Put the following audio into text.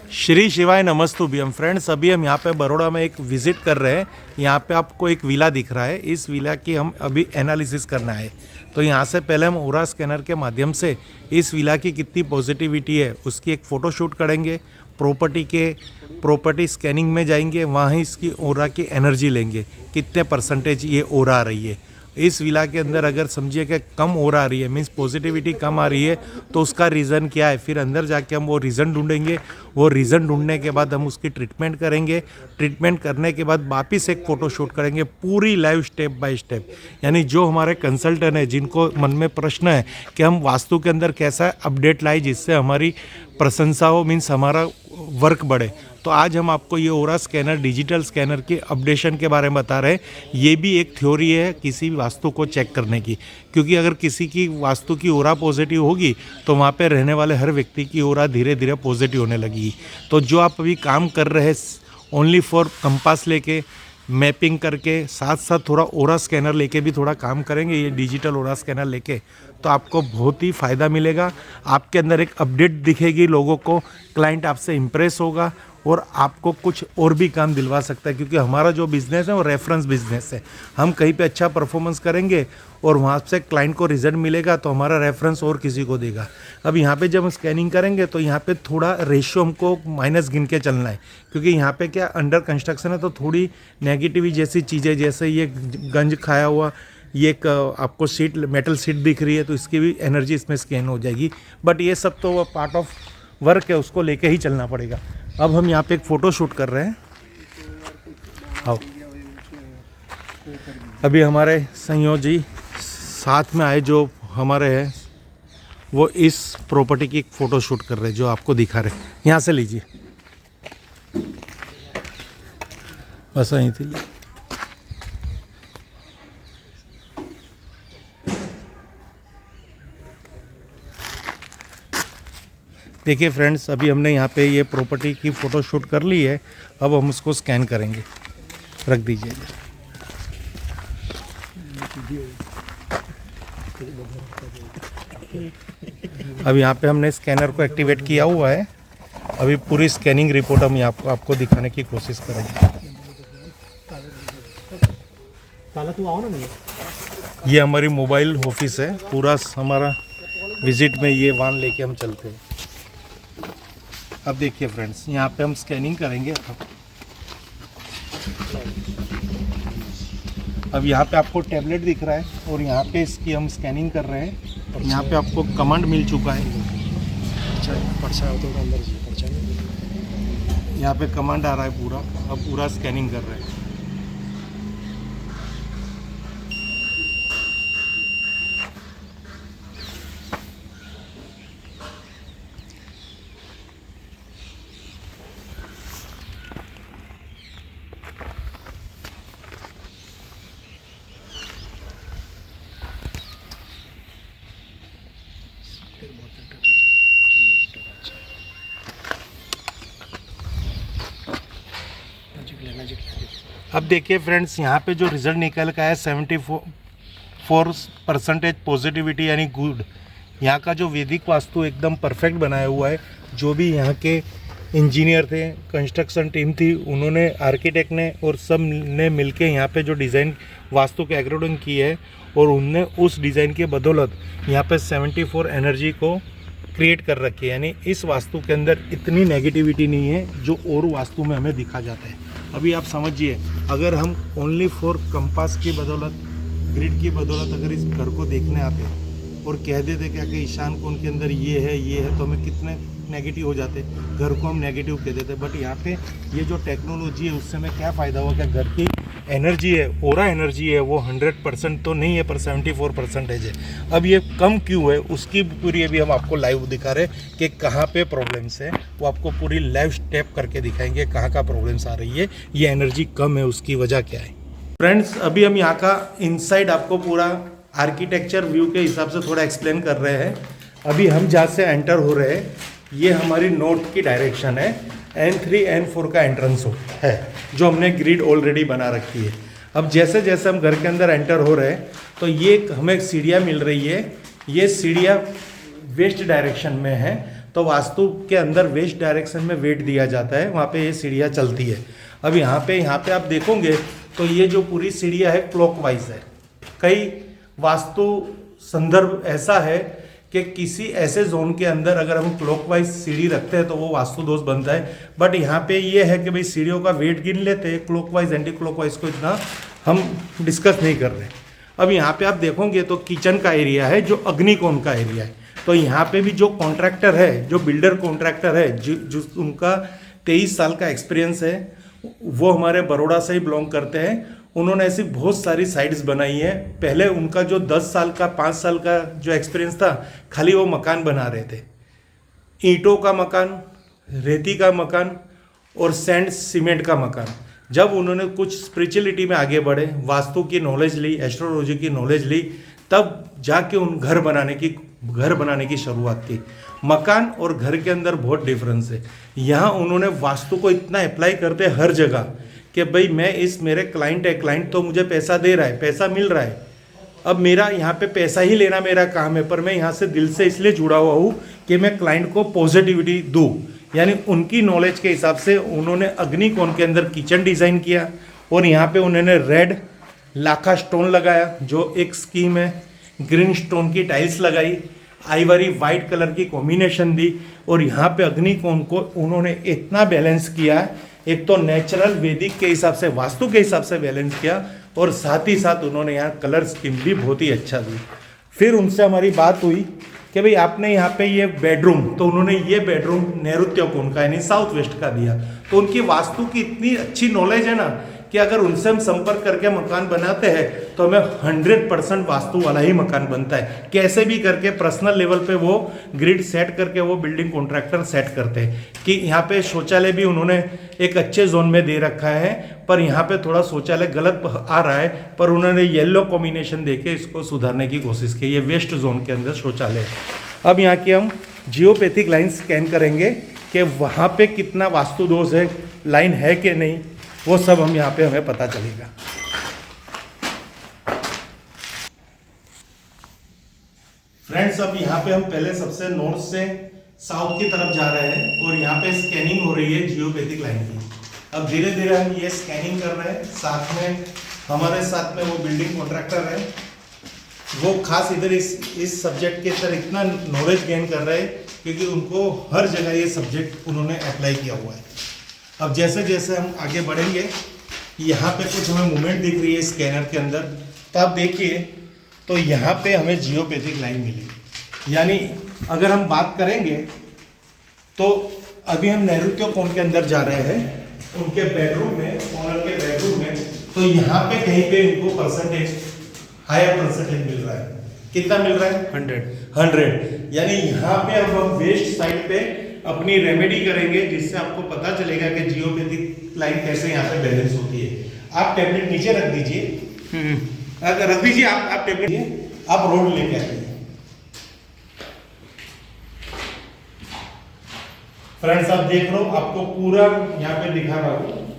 श्री शिवाय नमस्तुभ्यम फ्रेंड्स। अभी हम यहाँ पे बड़ौदा में एक विज़िट कर रहे हैं। यहाँ पे आपको एक विला दिख रहा है, इस विला की हम अभी एनालिसिस करना है। तो यहाँ से पहले हम ओरा स्कैनर के माध्यम से इस विला की कितनी पॉजिटिविटी है उसकी एक फ़ोटो शूट करेंगे। प्रॉपर्टी स्कैनिंग में जाएंगे, वहाँ इसकी ओरा की एनर्जी लेंगे, कितने परसेंटेज ये ओरा आ रही है। इस विला के अंदर अगर समझिए कि कम ओरा आ रही है, मीन्स पॉजिटिविटी कम आ रही है, तो उसका रीज़न क्या है। फिर अंदर जाके हम वो रीज़न ढूंढेंगे। वो रीज़न ढूंढने के बाद हम उसकी ट्रीटमेंट करेंगे। ट्रीटमेंट करने के बाद वापस एक फ़ोटो शूट करेंगे, पूरी लाइव स्टेप बाय स्टेप। यानी जो हमारे कंसल्टेंट है, जिनको मन में प्रश्न है कि हम वास्तु के अंदर कैसा अपडेट लाए जिससे हमारी प्रशंसा हो, मीन्स हमारा वर्क बढ़े, तो आज हम आपको ये ओरा स्कैनर, डिजिटल स्कैनर के अपडेशन के बारे में बता रहे हैं। ये भी एक थ्योरी है किसी भी वास्तु को चेक करने की, क्योंकि अगर किसी की वास्तु की ओरा पॉजिटिव होगी तो वहाँ पे रहने वाले हर व्यक्ति की ओरा धीरे धीरे पॉजिटिव होने लगेगी। तो जो आप अभी काम कर रहे हैं ओनली फॉर कंपास लेके, मैपिंग करके, साथ साथ थोड़ा ओरा स्कैनर लेके भी थोड़ा काम करेंगे, ये डिजिटल ओरा स्कैनर लेके, तो आपको बहुत ही फ़ायदा मिलेगा। आपके अंदर एक अपडेट दिखेगी, लोगों को, क्लाइंट आपसे इम्प्रेस होगा और आपको कुछ और भी काम दिलवा सकता है। क्योंकि हमारा जो बिज़नेस है वो रेफरेंस बिज़नेस है। हम कहीं पे अच्छा परफॉर्मेंस करेंगे और वहाँ से क्लाइंट को रिजल्ट मिलेगा तो हमारा रेफरेंस और किसी को देगा। अब यहाँ पे जब हम स्कैनिंग करेंगे तो यहाँ पे थोड़ा रेशियो हमको माइनस गिन के चलना है, क्योंकि यहाँ पे क्या अंडर कंस्ट्रक्शन है, तो थोड़ी नेगेटिव जैसी चीज़ें, जैसे ये गंज खाया हुआ ये एक आपको सीट, मेटल सीट दिख रही है, तो इसकी भी एनर्जी इसमें स्कैन हो जाएगी। बट ये सब तो पार्ट ऑफ वर्क है, उसको लेके ही चलना पड़ेगा। अब हम यहाँ पे एक फ़ोटो शूट कर रहे हैं। आओ, अभी हमारे संयोजी साथ में आए जो हमारे हैं, वो इस प्रॉपर्टी की एक फ़ोटो शूट कर रहे हैं जो आपको दिखा रहे हैं। यहाँ से लीजिए, बस यहीं थी। देखिए फ्रेंड्स, अभी हमने यहाँ पे ये प्रॉपर्टी की फ़ोटो शूट कर ली है। अब हम उसको स्कैन करेंगे। रख दीजिए। अब यहाँ पे हमने स्कैनर को एक्टिवेट किया हुआ है। अभी पूरी स्कैनिंग रिपोर्ट हम यहाँ आपको दिखाने की कोशिश करेंगे। ये हमारी मोबाइल ऑफिस है। पूरा हमारा विजिट में ये वाहन लेके हम चलते हैं। अब देखिए फ्रेंड्स, यहाँ पे हम स्कैनिंग करेंगे। अब यहाँ पे आपको टैबलेट दिख रहा है और यहाँ पे इसकी हम स्कैनिंग कर रहे हैं। और यहाँ पे आपको कमांड मिल चुका है। यहाँ पे कमांड आ रहा है पूरा। अब पूरा स्कैनिंग कर रहे हैं। अब देखिए फ्रेंड्स, यहाँ पे जो रिज़ल्ट निकल का है 74% पॉजिटिविटी, यानी गुड। यहाँ का जो वैदिक वास्तु एकदम परफेक्ट बनाया हुआ है। जो भी यहाँ के इंजीनियर थे, कंस्ट्रक्शन टीम थी, उन्होंने, आर्किटेक्ट ने और सब ने मिलके यहाँ पे जो डिज़ाइन वास्तु के अकॉर्डिंग की है, और उनने उस डिज़ाइन के बदौलत यहाँ पे 74 एनर्जी को क्रिएट कर रखी है। यानी इस वास्तु के अंदर इतनी नेगेटिविटी नहीं है जो और वास्तु में हमें दिखा जाता है। अभी आप समझिए, अगर हम ओनली फॉर कंपास की बदौलत, ग्रिड की बदौलत अगर इस घर को देखने आते और कह देते क्या कि ईशान कोण के अंदर ये है, तो हमें कितने नेगेटिव हो जाते, घर को हम नेगेटिव कह देते। बट यहाँ पे ये जो टेक्नोलॉजी है उससे हमें क्या फ़ायदा हुआ, क्या घर की एनर्जी है, ओरा एनर्जी है, वो 100% तो नहीं है पर 74% है। अब ये कम क्यों है उसकी पूरी अभी हम आपको लाइव दिखा रहे हैं कि कहाँ पे प्रॉब्लम्स है। वो आपको पूरी लाइव स्टेप करके दिखाएंगे कहाँ का प्रॉब्लम्स आ रही है, ये एनर्जी कम है, उसकी वजह क्या है। फ्रेंड्स, अभी हम यहाँ का इनसाइड आपको पूरा आर्किटेक्चर व्यू के हिसाब से थोड़ा एक्सप्लेन कर रहे हैं। अभी हम जहाँ से एंटर हो रहे हैं, ये हमारी नॉर्थ की डायरेक्शन है। N3 N4 का एंट्रेंस है जो हमने ग्रिड ऑलरेडी बना रखी है। अब जैसे जैसे हम घर के अंदर एंटर हो रहे हैं तो ये हमें सीढ़ियाँ मिल रही है। ये सीढ़ियाँ वेस्ट डायरेक्शन में है, तो वास्तु के अंदर वेस्ट डायरेक्शन में वेट दिया जाता है, वहाँ पे ये सीढ़ियाँ चलती है। अब यहाँ पे आप देखोगे तो ये जो पूरी सीढ़ियाँ है क्लॉकवाइज है। कई वास्तु संदर्भ ऐसा है कि किसी ऐसे जोन के अंदर अगर हम क्लॉकवाइज सीढ़ी रखते हैं तो वो वास्तु दोष बनता है। बट यहाँ पे ये है कि भाई सीढ़ियों का वेट गिन लेते हैं, क्लॉकवाइज एंटी क्लॉकवाइज को इतना हम डिस्कस नहीं कर रहे। अब यहाँ पे आप देखोगे तो किचन का एरिया है जो अग्निकोण का एरिया है। तो यहाँ पे भी जो कॉन्ट्रैक्टर है, जो बिल्डर कॉन्ट्रैक्टर है, जो उनका 23 साल का एक्सपीरियंस है, वो हमारे बड़ौदा से ही बिलोंग करते हैं। उन्होंने ऐसी बहुत सारी साइट्स बनाई है। पहले उनका जो 10 साल का 5 साल का जो एक्सपीरियंस था, खाली वो मकान बना रहे थे, ईंटों का मकान, रेती का मकान और सैंड सीमेंट का मकान। जब उन्होंने कुछ स्पिरिचुअलिटी में आगे बढ़े, वास्तु की नॉलेज ली, एस्ट्रोलॉजी की नॉलेज ली, तब जाके उन घर बनाने की शुरुआत की। मकान और घर के अंदर बहुत डिफरेंस है। यहाँ उन्होंने वास्तु को इतना अप्लाई करते हैं हर जगह कि भाई मेरे क्लाइंट तो मुझे पैसा दे रहा है, पैसा मिल रहा है, अब मेरा यहाँ पे पैसा ही लेना मेरा काम है, पर मैं यहाँ से दिल से इसलिए जुड़ा हुआ हूँ कि मैं क्लाइंट को पॉजिटिविटी दूँ। यानी उनकी नॉलेज के हिसाब से उन्होंने अग्निकोण के अंदर किचन डिज़ाइन किया और यहाँ पे उन्होंने रेड लाखा स्टोन लगाया जो एक स्कीम है, ग्रीन स्टोन की टाइल्स लगाई, आइवरी वाइट कलर की कॉम्बिनेशन दी और यहाँ पे अग्निकोण को उन्होंने इतना बैलेंस किया, एक तो नेचुरल वैदिक के हिसाब से, वास्तु के हिसाब से बैलेंस किया और साथ ही साथ उन्होंने यहाँ कलर स्कीम भी बहुत ही अच्छा दी। फिर उनसे हमारी बात हुई कि भाई आपने यहाँ पे ये बेडरूम, तो उन्होंने ये बेडरूम नैऋत्य कोण का यानी साउथ वेस्ट का दिया। तो उनकी वास्तु की इतनी अच्छी नॉलेज है ना कि अगर उनसे हम संपर्क करके मकान बनाते हैं तो हमें 100% वास्तु वाला ही मकान बनता है। कैसे भी करके पर्सनल लेवल पे वो ग्रिड सेट करके वो बिल्डिंग कॉन्ट्रैक्टर सेट करते हैं कि यहाँ पे शौचालय भी उन्होंने एक अच्छे जोन में दे रखा है, पर यहाँ पे थोड़ा शौचालय गलत आ रहा है, पर उन्होंने येलो कॉम्बिनेशन देके इसको सुधारने की कोशिश की। ये वेस्ट जोन के अंदर शौचालय है। अब यहाँ की हम जियोपैथिक लाइन स्कैन करेंगे कि वहाँ पे कितना वास्तु दोष है, लाइन है कि नहीं, वो सब हम यहाँ पे हमें पता चलेगा। फ्रेंड्स, अब यहाँ पे हम पहले सबसे नॉर्थ से साउथ की तरफ जा रहे हैं और यहाँ पे स्कैनिंग हो रही है जियोपैथिक लाइन की। अब धीरे धीरे हम ये स्कैनिंग कर रहे हैं। साथ में हमारे साथ में वो बिल्डिंग कॉन्ट्रैक्टर है, वो खास इधर इस सब्जेक्ट के अंदर इतना नॉलेज गेन कर रहे हैं क्योंकि उनको हर जगह ये सब्जेक्ट उन्होंने अप्लाई किया हुआ है। अब जैसे जैसे हम आगे बढ़ेंगे, यहाँ पे कुछ हमें मूवमेंट दिख रही है स्कैनर के अंदर, तो आप देखिए तो यहाँ पे हमें जियोपैथिक लाइन मिली। यानी अगर हम बात करेंगे तो अभी हम नैऋत्य कोण के अंदर जा रहे हैं, उनके बेडरूम में, ओनर के बेडरूम में, तो यहाँ पे कहीं पे इनको परसेंटेज, हायर परसेंटेज मिल रहा है। कितना मिल रहा है? 100। यानी यहाँ पे अब हम वेस्ट साइड पे अपनी रेमेडी करेंगे जिससे आपको पता चलेगा कि जियोपैथिक लाइन कैसे यहाँ पे बैलेंस होती है। आप टैबलेट नीचे रख दीजिए, अगर रख दीजिए आप टैबलेट, आप रोड लेके आइए। फ्रेंड्स, आप देख रहे हो, आपको पूरा यहाँ पे दिखा रहा हूँ